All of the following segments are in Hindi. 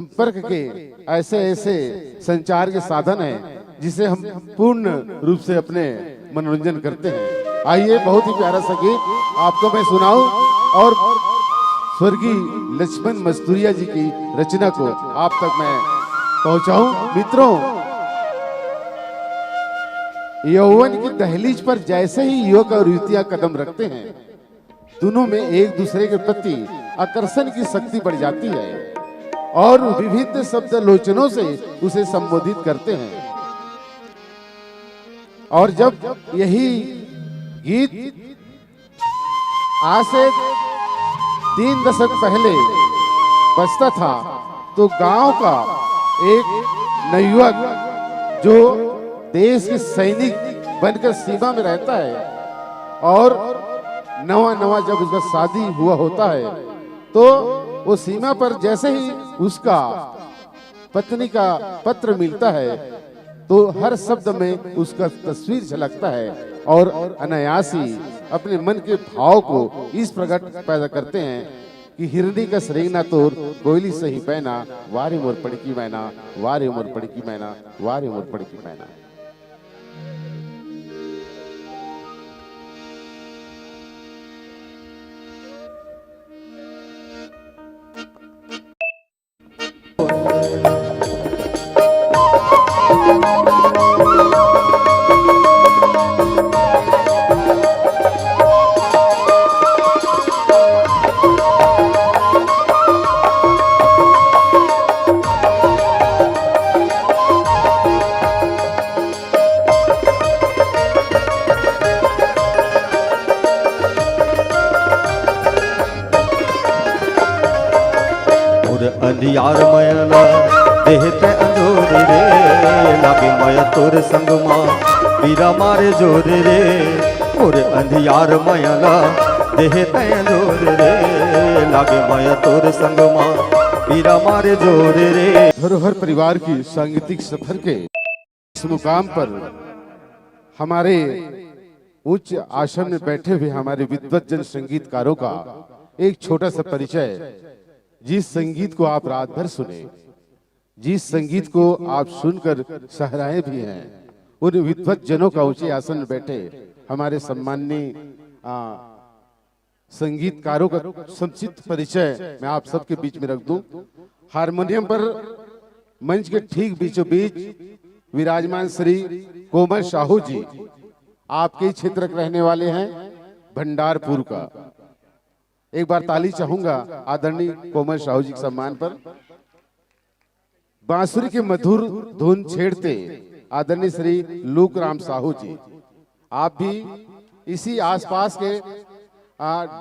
संपर्क के ऐसे ऐसे संचार के साधन हैं जिसे हम पूर्ण रूप से अपने मनोरंजन करते हैं। आइए बहुत ही प्यारा सा गीत आपको मैं सुनाऊं और स्वर्गीय लक्ष्मण मस्तूरिया जी की रचना को आप तक मैं पहुंचाऊं। मित्रों, यौवन की दहलीज पर जैसे ही युवक और युवतियां कदम रखते हैं, दोनों में एक दूसरे के प्रति आकर्षण की शक्ति बढ़ जाती है और विविध शब्द लोचनों से उसे संबोधित करते हैं। और जब यही गीत आज से 3 दशक पहले बजता था तो गांव का एक नवयुवक जो देश के सैनिक बनकर सीमा में रहता है और नवा नवा जब उसका शादी हुआ होता है तो वो सीमा पर जैसे ही उसका पत्नी का पत्र मिलता है तो हर शब्द में उसका तस्वीर झलकता है और अनायासी अपने मन के भाव को इस प्रकार पैदा करते हैं कि हिरनी का सरेंगना तोर कोयली सही पैना वारे मोर पड़की मैना वारे मोर पड़की मैना वारे मोर पड़की मैना। अंधियार मयला देहते अंजोर रे लागे मय तोर संग मां पीरा मारे जोर रे और अंधियार मयला देहते अंजोर रे लागे मय तोर संग मां पीरा मारे जोर रे। धरोहर परिवार की सांगीतिक सफर के इस मुकाम पर हमारे उच्च आसन में बैठे हुए हमारे विद्वत जन संगीतकारों का एक छोटा सा परिचय। जिस संगीत को आप रात भर सुने, जिस संगीत को आप सुनकर सहराए भी हैं, उन विद्वत जनों का ऊंचे आसन में बैठे हमारे सम्माननीय संगीतकारों का संक्षिप्त परिचय मैं आप सबके बीच में रख दूं। हारमोनियम पर मंच के ठीक बीचों बीच विराजमान श्री कोमल साहू जी, आपके ही क्षेत्र के रहने वाले हैं, भंडारपुर का। एक बार ताली चाहूंगा आदरणीय कोमल साहू जी के सम्मान पर। बांसुरी के मधुर धुन छेड़ते आदरणीय श्री लूक राम साहू जी, आप भी इसी आसपास के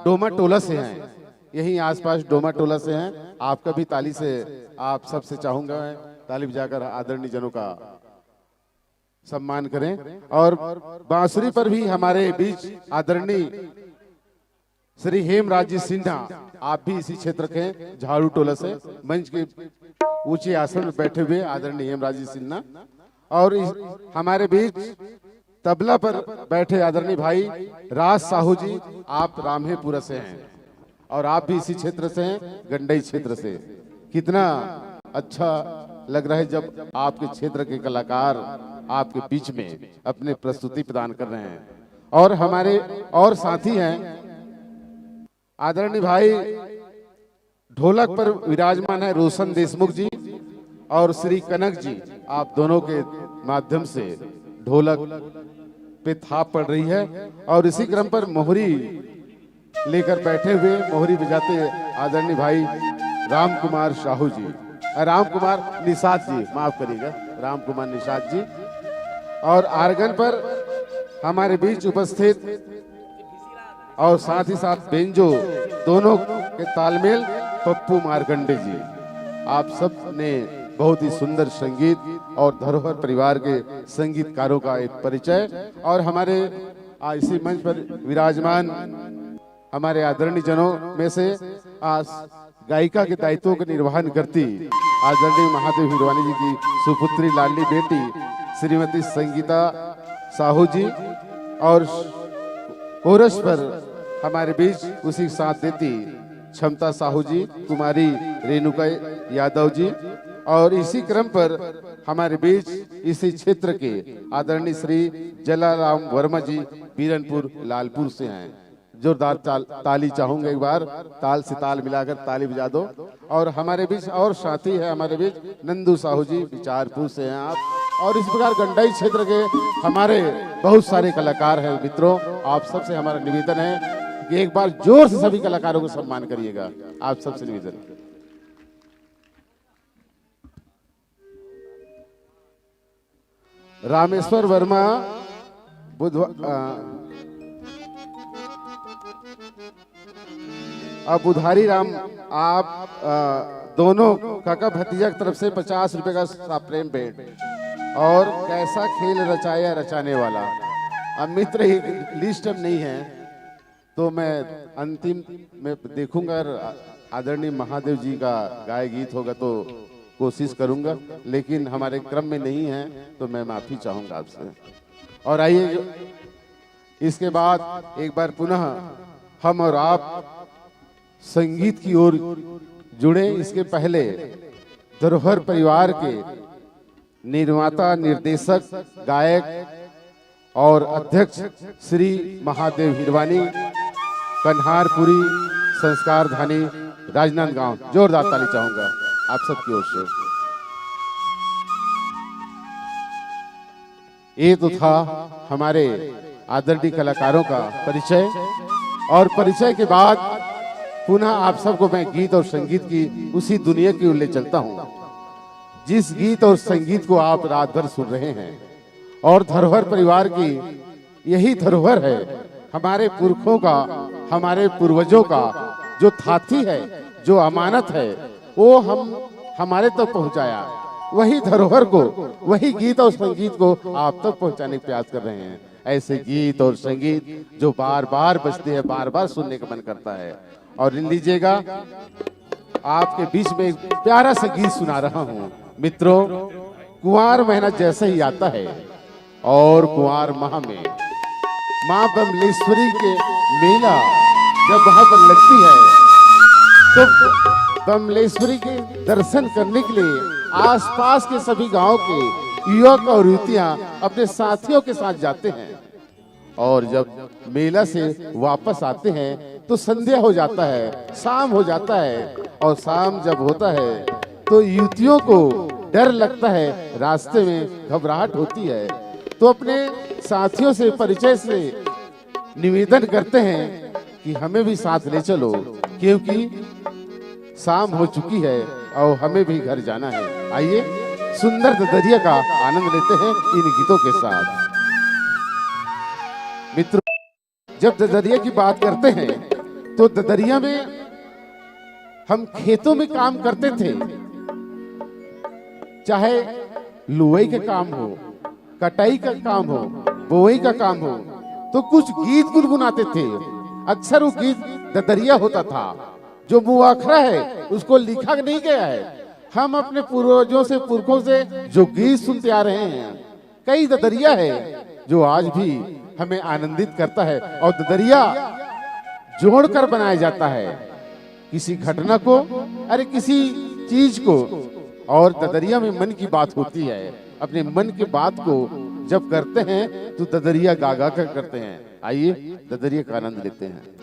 डोमा टोला से हैं, यही आसपास डोमा टोला से हैं। आपका भी ताली से आप सबसे चाहूंगा ताली बजाकर आदरणीय जनों का सम्मान करें। और बांसुरी पर भी हमारे बीच आदरणीय श्री हेमराज जी सिन्हा, आप भी इसी क्षेत्र के झाड़ू टोला से मंच के ऊंचे आसन में बैठे हुए आदरणीय हेमराज जी सिन्हा। और हमारे बीच तबला पर बैठे आदरणीय भाई राज साहू जी, आप रामहेपुरा से हैं और आप भी इसी क्षेत्र से हैं, गंडई क्षेत्र से। कितना अच्छा लग रहा है जब आपके क्षेत्र के कलाकार आपके बीच में अपने प्रस्तुति प्रदान कर रहे हैं। और हमारे और साथी हैं आदरणीय भाई ढोलक पर विराजमान है रोशन देशमुख जी और श्री कनक जी, आप दोनों के माध्यम से ढोलक पे थाप पड़ रही है। और इसी क्रम पर मोहरी लेकर बैठे हुए मोहरी बजाते आदरणीय भाई राम कुमार साहू जी, राम कुमार निषाद जी, माफ करिएगा, राम कुमार निषाद जी। और आर्गन पर हमारे बीच उपस्थित और साथ ही साथ बेंजो दोनों के तालमेल पप्पू मारकंडे जी। आप सब ने बहुत ही सुंदर संगीत और धरोहर परिवार के संगीतकारों का एक परिचय। और हमारे इसी मंच पर विराजमान हमारे आदरणीय जनों में से गायिका के दायित्वों का निर्वहन करती आदरणीय महादेव हिरवानी जी की सुपुत्री लाडली बेटी श्रीमती संगीता साहू जी, और कोरस पर हमारे बीच उसी साथ देती क्षमता साहू जी, कुमारी रेणुका यादव जी, और इसी क्रम पर हमारे बीच इसी क्षेत्र के आदरणीय श्री जलाराम वर्मा जी बीरनपुर लालपुर से हैं। जोरदार ताली चाहूंगा, एक बार ताल से ताल मिलाकर ताली बजा दो। और हमारे बीच और साथी है हमारे बीच नंदू साहू जी, विचारपुर से हैं आप। और इस प्रकार गंडाई क्षेत्र के हमारे बहुत सारे कलाकार हैं। मित्रों, आप सबसे हमारा निवेदन है कि एक बार जोर से सभी कलाकारों को सम्मान करिएगा, आप सबसे निवेदन। रामेश्वर वर्मा अब बुधारी राम, आप दोनों काका भतीजा की तरफ से 50 रुपए का प्रेम भेंट। और कैसा खेल रचाया रचाने वाला, अब मित्र ही लिस्ट में नहीं है तो मैं अंतिम में देखूंगा। आदरणीय महादेव जी का गाय गीत होगा तो कोशिश करूंगा, लेकिन हमारे क्रम में नहीं है तो मैं माफी चाहूंगा आपसे। और आइए इसके बाद एक बार पुनः हम और आप संगीत की ओर जुड़े। इसके पहले धरोहर परिवार के निर्माता, निर्देशक, गायक और अध्यक्ष श्री महादेव हिरवानी, कन्हारपुरी संस्कार धानी, राजनांदगांव, जोरदार ताली चाहूंगा आप सबकी ओर से। ये तो था हमारे आदरणीय कलाकारों का परिचय। और परिचय के बाद पुनः आप सबको मैं गीत और संगीत की उसी दुनिया की ओर ले चलता हूं जिस गीत और संगीत को आप रात भर सुन रहे हैं। और धरोहर परिवार की यही धरोहर है, हमारे पुरखों का, हमारे पूर्वजों का जो थाती है, जो अमानत है, वो हमारे तक पहुंचाया। वही धरोहर को, वही गीत और संगीत को आप तक पहुंचाने का प्रयास कर रहे हैं। ऐसे गीत और संगीत जो बार बार बजते हैं, बार बार सुनने का मन करता है। और लीजिएगा, आपके बीच में एक प्यारा सा गीत सुना रहा हूं। मित्रों, कुंवार महीना जैसे ही आता है और कुंवार माह में माँ बमलेश्वरी के मेला जब वहां पर लगती है तो बमलेश्वरी के दर्शन करने के लिए आसपास के सभी गांव के युवक और युवतियां अपने साथियों के साथ जाते हैं। और जब मेला से वापस आते हैं तो संध्या हो जाता है, शाम हो जाता है। और शाम जब होता है तो युवतियों को डर लगता है, रास्ते में घबराहट होती है, तो अपने साथियों से परिचय से निवेदन करते हैं कि हमें भी साथ ले चलो, क्योंकि शाम हो चुकी है और हमें भी घर जाना है। आइए सुंदर ददरिया का आनंद लेते हैं इन गीतों के साथ। मित्रों, जब ददरिया की बात करते हैं तो ददरिया में हम खेतों में काम करते थे, चाहे लुवई का काम हो, कटाई का काम हो, बोई का काम हो, तो कुछ गीत गुनगुनाते थे। अक्सर वो गीत ददरिया होता था। जो मुआखरा है उसको लिखा नहीं गया है। हम अपने पूर्वजों से, पुरखों से जो गीत सुनते आ रहे हैं, कई ददरिया है जो आज भी हमें आनंदित करता है। और ददरिया जोड़कर बनाया जाता है किसी घटना को, अरे किसी चीज को। और ददरिया में मन की बात होती है। अपने मन की बात को जब करते हैं तो ददरिया गागा कर करते हैं। आइए ददरिया का आनंद लेते हैं।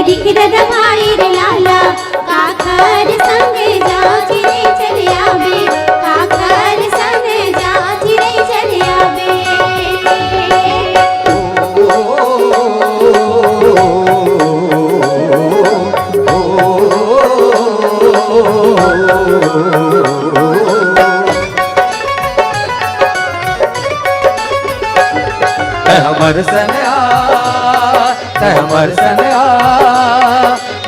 दिख दद भाई रे लाला काखर संग जाके चलिया हमर सनया तै हमर सनया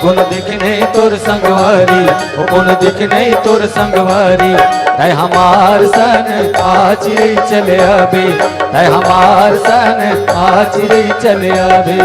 गुण दिखने तोर संगवारी ओ गुण दिखने तोर संगवारी तै हमार सन आचिरे चले आबे तै हमार सन आचिरे चले आबे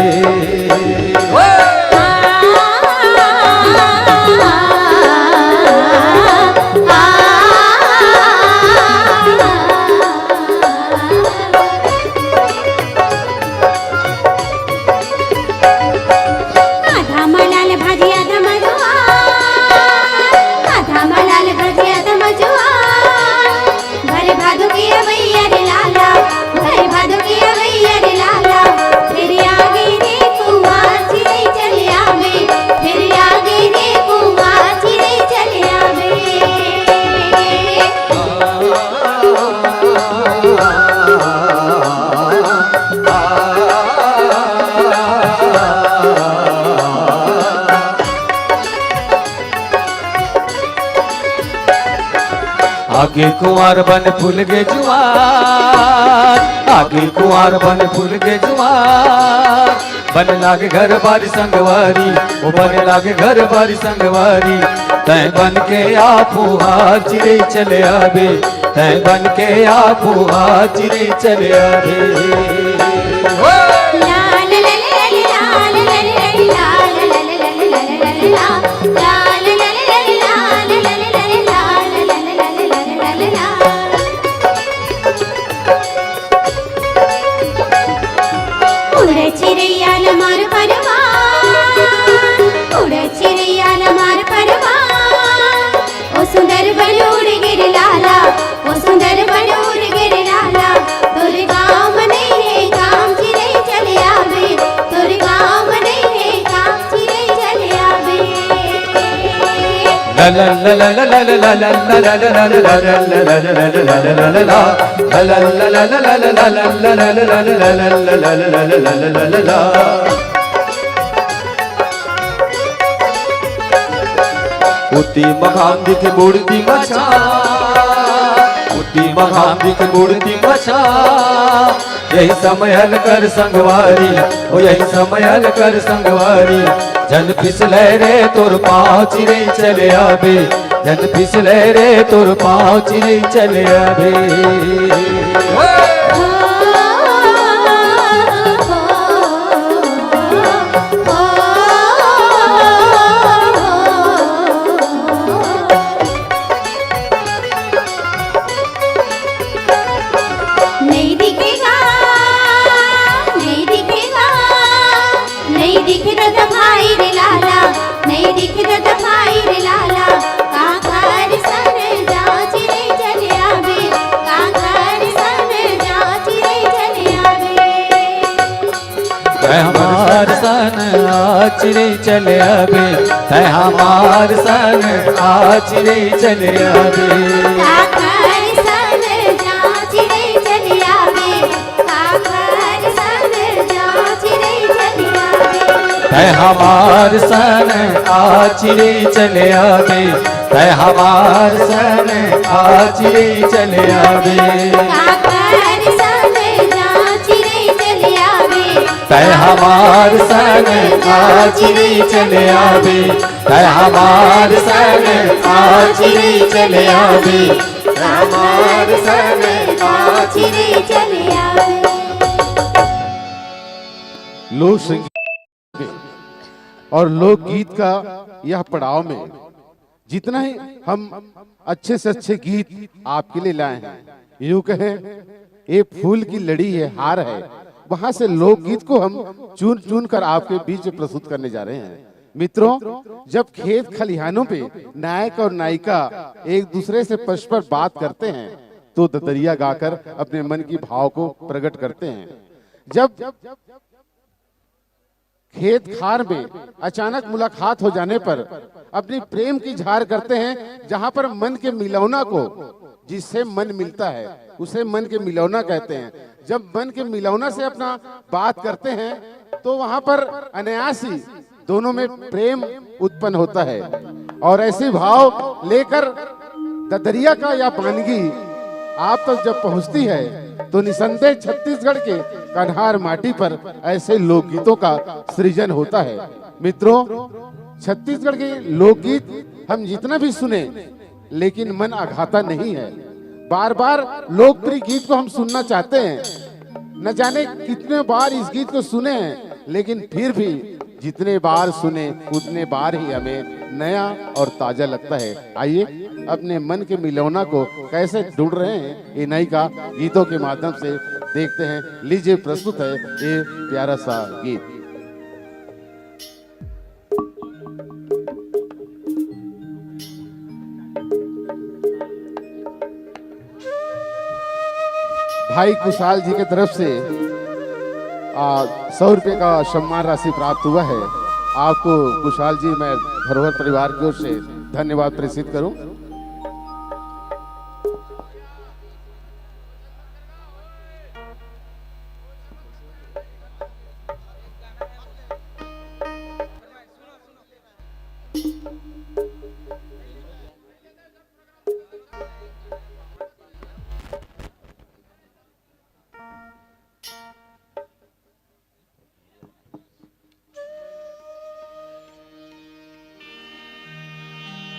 आगे कुंवर बन फूल गे जुआर आगे कुंवर बन फूल गे जुआर बन लागे घर बारी संगवारी ओ बन लागे घर बारी संगवारी तै बन के आपू हाजिरे चले आबे तै बन के आपू हाजिरे चले आबे सुंदर बनूर गिर लाला ओ सुंदर बनूर गिर लाला तोर गाँव नहीं है काम चिरे चले आवे तोर गाँव नहीं है काम चिरे चले आवे ला ला ला ला ला ला ला ला ला ला ला ला ला उती मखान दिख बुड़ती मछा उती मखान दिख बुड़ती मछा यही समयल कर संगवारी ओ यही समयल कर संगवारी जन फिसले रे तोर पाँव चिरे चले आबे जन फिसले रे तोर पाँव चिरे चले आबे हमार सन आचरे चले आबे तै हमार सन आचरे चले आबे काकर सन जाचरे चले आवे काकर सन जाचरे चले आवे तै हमार सन आचरे चले आबे तै हमार सन आचरे चले आबे काकर सन जाचरे चले आवे तै हमार सन आचरे चले आबे तै हमार सन आचरे चले आबे हमार सन जाचरे चले आवे लोक संगीत और लोकगीत का यह पड़ाव में जितना ही हम अच्छे से अच्छे गीत आपके लिए लाए हैं, यूं कहें एक फूल की लड़ी है, हार है, वहां से लोकगीत को हम चुन चुन कर आपके बीच में प्रस्तुत करने जा रहे हैं। मित्रों, जब खेत खलिहानों पे नायक और नायिका एक दूसरे से परस्पर बात करते हैं तो ददरिया गाकर अपने मन की भाव को प्रकट करते हैं। जब खेत खार में अचानक मुलाकात हो जाने पर अपनी प्रेम की इजहार करते हैं, जहां पर मन के मिलौना को, जिससे मन मिलता है उसे मन के मिलौना कहते हैं। जब मन के मिलौना से अपना बात करते हैं तो वहां पर अनायास ही दोनों में प्रेम उत्पन्न होता है। और ऐसे भाव लेकर ददरिया का यह वानगी आप तक जब पहुंचती है तो निसंदेह छत्तीसगढ़ के कन्हार माटी पर ऐसे लोकगीतों का सृजन होता है। मित्रों, छत्तीसगढ़ के लोकगीत हम जितना भी सुने लेकिन मन अघाता नहीं है। बार बार लोकप्रिय गीत को हम सुनना चाहते हैं। न जाने कितने बार इस गीत को सुने हैं, लेकिन फिर भी जितने बार सुने उतने बार ही हमें नया और ताजा लगता है। आइए अपने मन के मिलौना को कैसे ढूंढ रहे हैं ये नई का गीतों के माध्यम से देखते हैं। लीजिए प्रस्तुत है ये प्यारा सा गीत। भाई कुशाल जी की तरफ से 100 रुपये का सम्मान राशि प्राप्त हुआ है। आपको कुशाल जी मैं धरोहर परिवार की ओर से धन्यवाद प्रेषित करूं।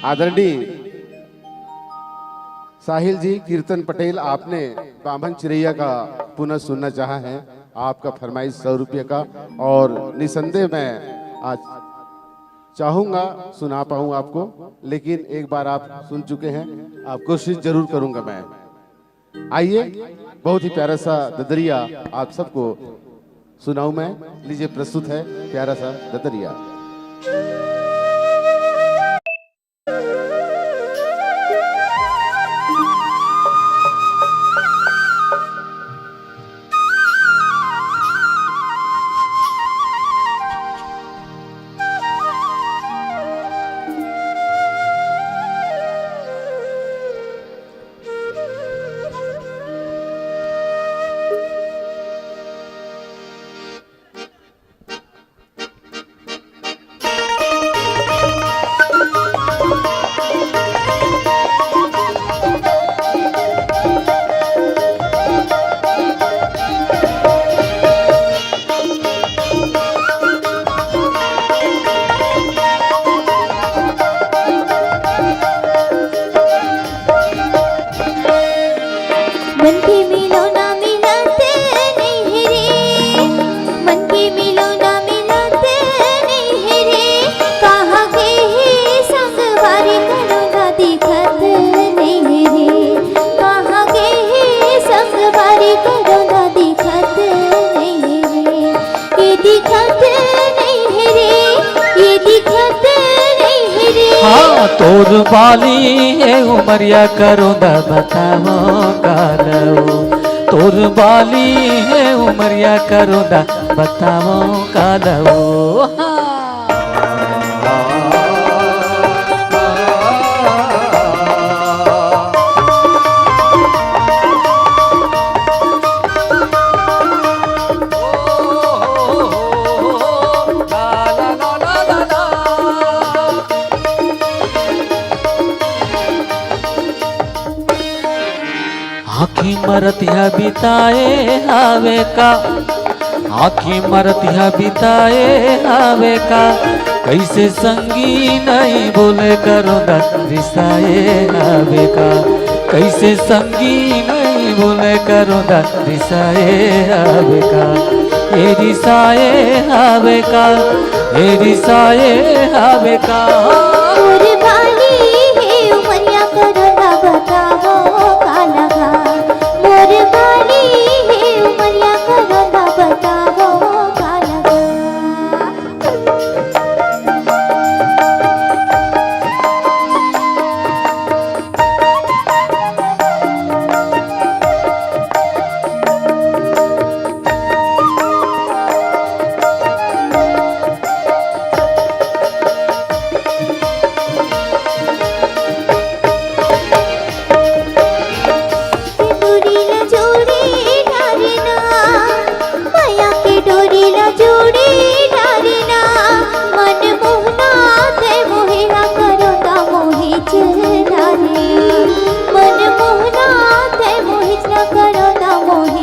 आदरणीय साहिल जी, कीर्तन पटेल, आपने बामन चिरैया का पुनः सुनना चाहा है। आपका फरमाइश 100 रुपये का, और निसंदेह मैं आज चाहूंगा सुना पाऊं आपको, लेकिन एक बार आप सुन चुके हैं, आप कोशिश जरूर करूंगा मैं। आइए बहुत ही प्यारा सा ददरिया आप सबको सुनाऊं मैं। लीजिए प्रस्तुत है प्यारा सा ददरिया। तोर बाली है उमरिया करो दा बताओ कालो। तोर बाली है उमरिया करो दा बताओ कालो। आखी मरतिया बिताए आवे का, आखी मरतिया बिताए आवे का, कैसे संगी नहीं बोले करो दा रिसाए आवे का, कैसे संगी नहीं बोले करो दा रिसाए आवे का, ए रिसाए आवे का, ए रिसाए आवे का।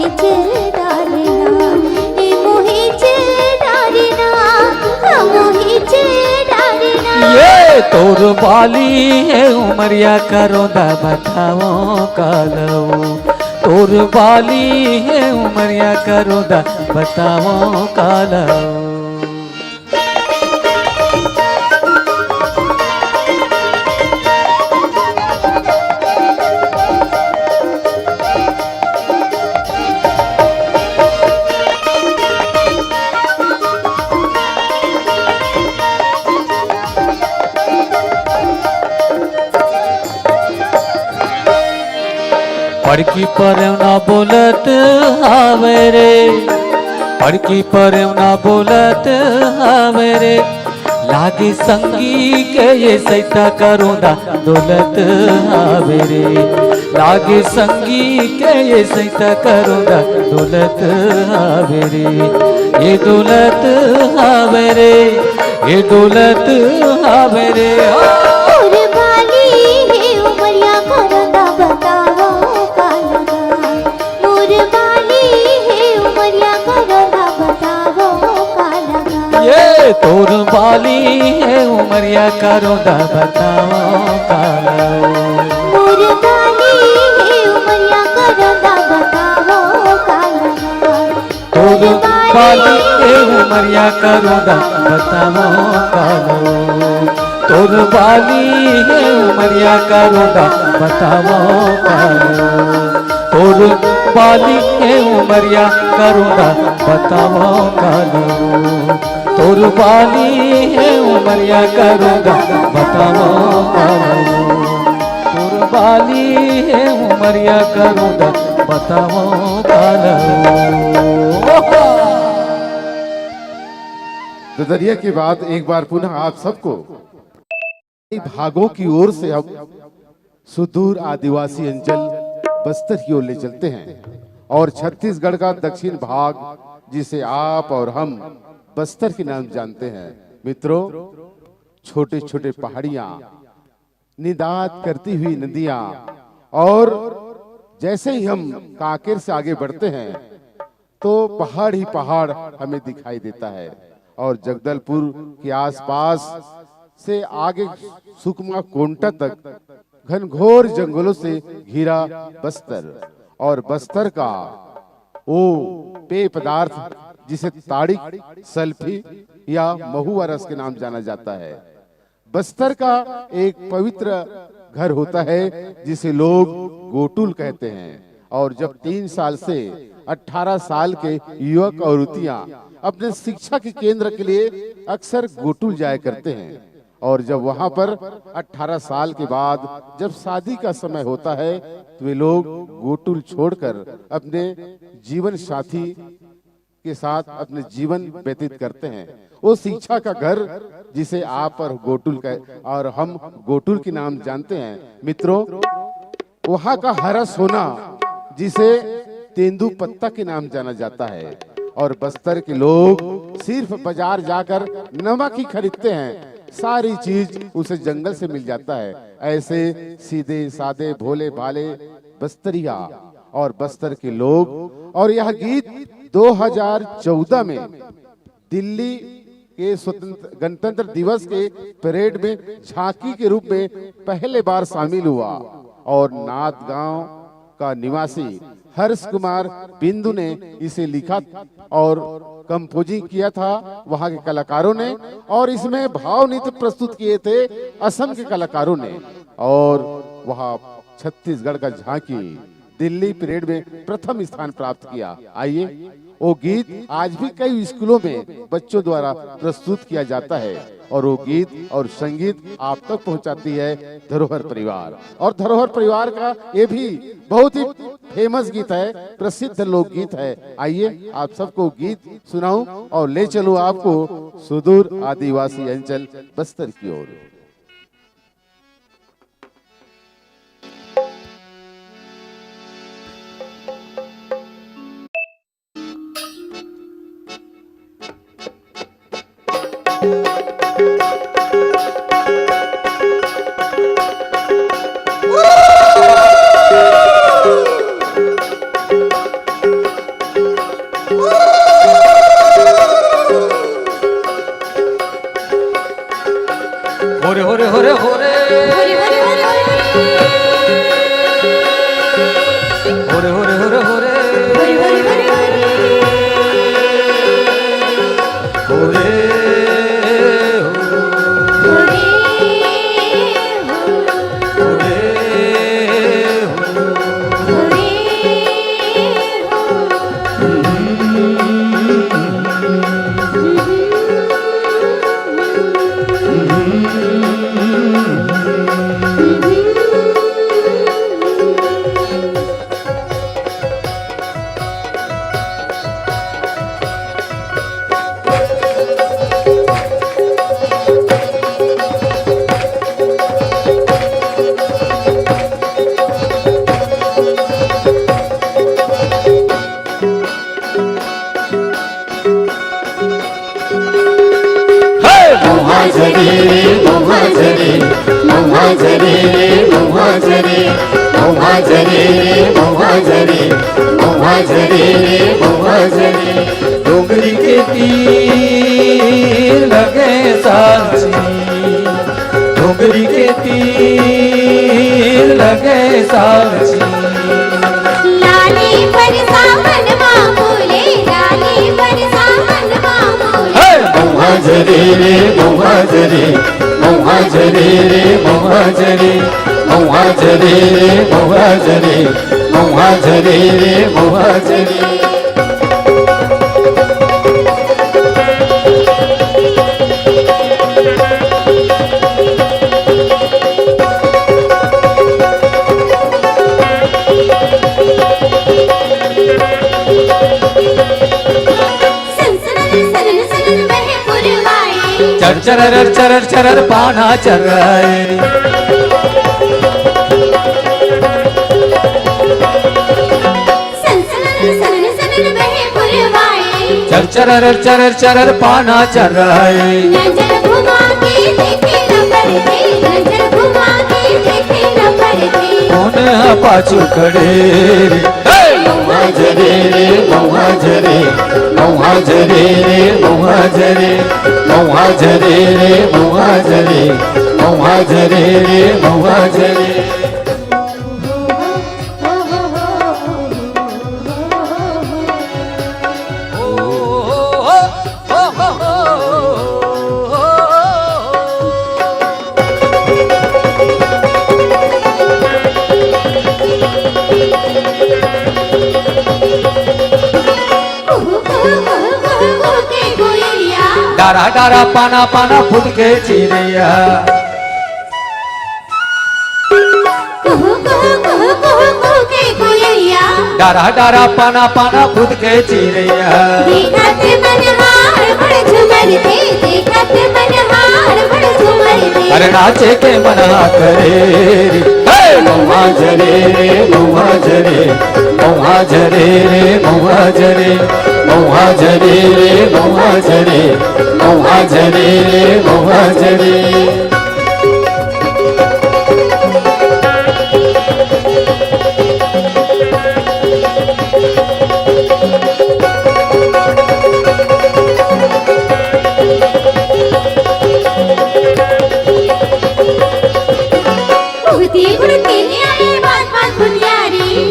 मोहिच डारना ए मोहिच डारना मोहिच डारना ये तोर बाली है उमरिया करो दा बताओ कालो तोर बाली है उमरिया करो दा बताओ कालो पड़की पर ना बोलत हावे रे पड़की पर ना बोलत हावे रे लागे संगी के ये सैता करो ना दौलत हावे रे लागे संगी के ये सैता करो ना दौलत हावे रे ये दौलत हावे रे ये दौलत हावे रे और बाली है उमरिया करो दा बताओ ये तोर बाली है उमरिया करो दा बताओ कालो मोर बाली है उमरिया करो दा बताओ कालो तोर बाली है उमरिया करो दा बताओ कालो तोर बाली है उमरिया करो दा बताओ कालो तोर बाली है उमरिया करो दा बताओ कालो तोर बाली है उमरिया करो दा बताओ कालो तोर बाली है उमरिया करो दा बताओ कालो ददरिया के बाद एक बार पुनः आप सबको भागों की ओर से अब सुदूर आदिवासी अंचल बस्तर की ओर ले चलते हैं और छत्तीसगढ़ का दक्षिण भाग जिसे आप और हम बस्तर के नाम जानते हैं। मित्रों, छोटे छोटे पहाड़ियां, निदात करती हुई नदियां और जैसे ही हम कांकेर से आगे बढ़ते हैं तो पहाड़ ही पहाड़ हमें दिखाई देता है और जगदलपुर के आसपास से आगे सुकमा कोंटा तक घनघोर जंगलों से घिरा बस्तर और बस्तर का वो पेय पदार्थ जिसे ताड़ी, सल्फी या महुआ रस के नाम जाना जाता है। बस्तर का एक पवित्र घर होता है जिसे लोग गोटुल कहते हैं और जब 3 साल से 18 साल के युवक और युवतियां अपने शिक्षा के केंद्र के लिए अक्सर गोटुल जाया करते हैं और जब वहां पर 18 साल के बाद जब शादी का समय होता है तो वे लोग गोटुल छोड़कर अपने जीवन साथी के साथ अपने जीवन व्यतीत करते हैं। वो शिक्षा का घर जिसे आप और गोटुल और हम गोटुल के नाम जानते हैं। मित्रों, वहाँ का हरा सोना जिसे तेंदू पत्ता के नाम जाना जाता है और बस्तर के लोग सिर्फ बाजार जाकर नमक ही खरीदते हैं, सारी चीज उसे जंगल से मिल जाता है। ऐसे सीधे सादे भोले भाले बस्तरिया और बस्तर के लोग। और यह गीत 2014 में दिल्ली के गणतंत्र दिवस के परेड में झांकी के रूप में पहले बार शामिल हुआ और नाथ गांव का निवासी हर्ष कुमार बिंदु ने इसे लिखा और कंपोजिंग किया था वहां के कलाकारों ने और इसमें भाव नृत्य प्रस्तुत किए थे असम के कलाकारों ने और वहां छत्तीसगढ़ का झांकी दिल्ली परेड में प्रथम स्थान प्राप्त किया। आइए, वो गीत आज भी कई स्कूलों में बच्चों द्वारा प्रस्तुत किया जाता है और वो गीत और संगीत आप तक पहुंचाती है धरोहर परिवार। और धरोहर परिवार का ये भी बहुत ही फेमस गीत है, प्रसिद्ध लोकगीत है। आइए आप सबको गीत सुनाऊं और ले चलूं आपको सुदूर आदिवासी अंचल बस्तर की ओर। झरे महुआ झरे रे महुआ झरे महुआ झरे रे महुआ झरे महुआ झरे रे महुआ झरे डोंगरी के तीर लगे साची डोंगरी के तीर लगे साची लाली पर सावन मामूले लाली पर सावन मामूले महुआ झरे रे महुआ झरे महुआ झरे रे महुआ झरे महुआ झरे रे महुआ झरे महुआ झरे रे महुआ झरे चरर चरर चरर पाना चर रहे चरर चरर चरर पाना चर रहे नजर घुमा के देखे न पड़ते नजर घुमा के देखे न पड़ते कौन पाछू खड़े महुआ झरे रे महुआ झरे महुआ झरे रे महुआ झरे महुआ झरे रे महुआ झरे महुआ झरे रे महुआ झरे डारा डारा पाना पाना फुद के चिड़ैया डारा डारा पाना पाना फुद के चिड़ैया देखत मनहार बड़ झुमर दे देखत मनहार बड़ झुमर दे अरे नाचे के मना करे महुआ झरे रे महुआ झरे महुआ झरे रे महुआ झरे महुआ झरे रे महुआ झरे महुआ झरे रे महुआ झरे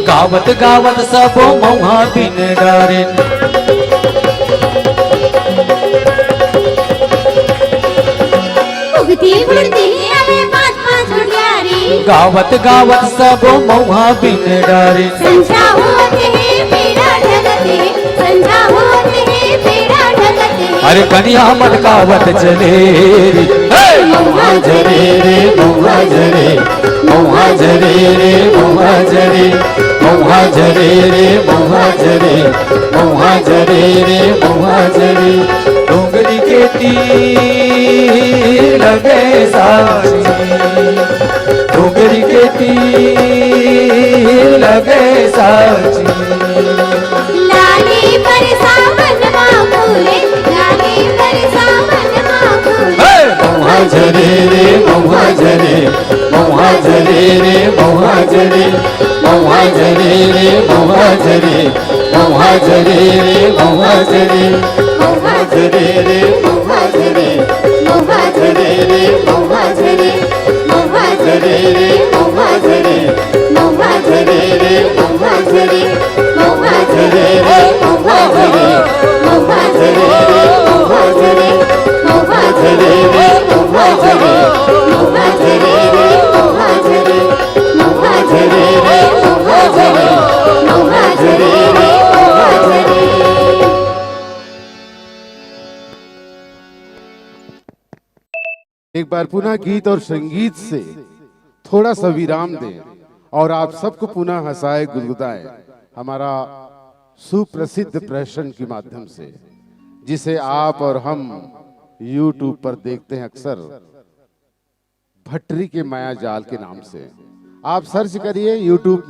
गावत गावत सब महुआ बिन डारे गावत गावत सब महुआ बिन डारे संझा होते हैं बेड़ा ढलते संझा होते हैं बेड़ा ढलते अरे कन्या मटकावत चले महुआ झरे रे महुआ झरे महुआ झरे रे महुआ झरे महुआ झरे रे महुआ झरे महुआ झरे रे महुआ झरे डोंगरी के तीर लगे साची डोंगरी के तीर लगे साची लाली पर सावन मामूले लाली पर सावन मामूले महुआ झरे रे महुआ झरे महुआ झरे रे महुआ झरे महुआ झरे रे महुआ झरे महुआ झरे रे महुआ झरे महुआ झरे रे महुआ झरे महुआ झरे रे महुआ झरे महुआ झरे रे महुआ झरे महुआ झरे रे महुआ झरे महुआ झरे रे महुआ झरे महुआ झरे रे महुआ झरे महुआ झरे रे महुआ झरे महुआ झरे रे महुआ झरे महुआ झरे रे महुआ झरे महुआ झरे रे महुआ झरे एक बार पुनः गीत और संगीत से थोड़ा सा विराम दें और आप सबको पुनः हंसाए गुदगुदाएं हमारा सुप्रसिद्ध प्रहसन के माध्यम से जिसे आप और हम YouTube पर देखते हैं अक्सर भट्टरी के माया जाल के नाम से। आप सर्च करिए YouTube में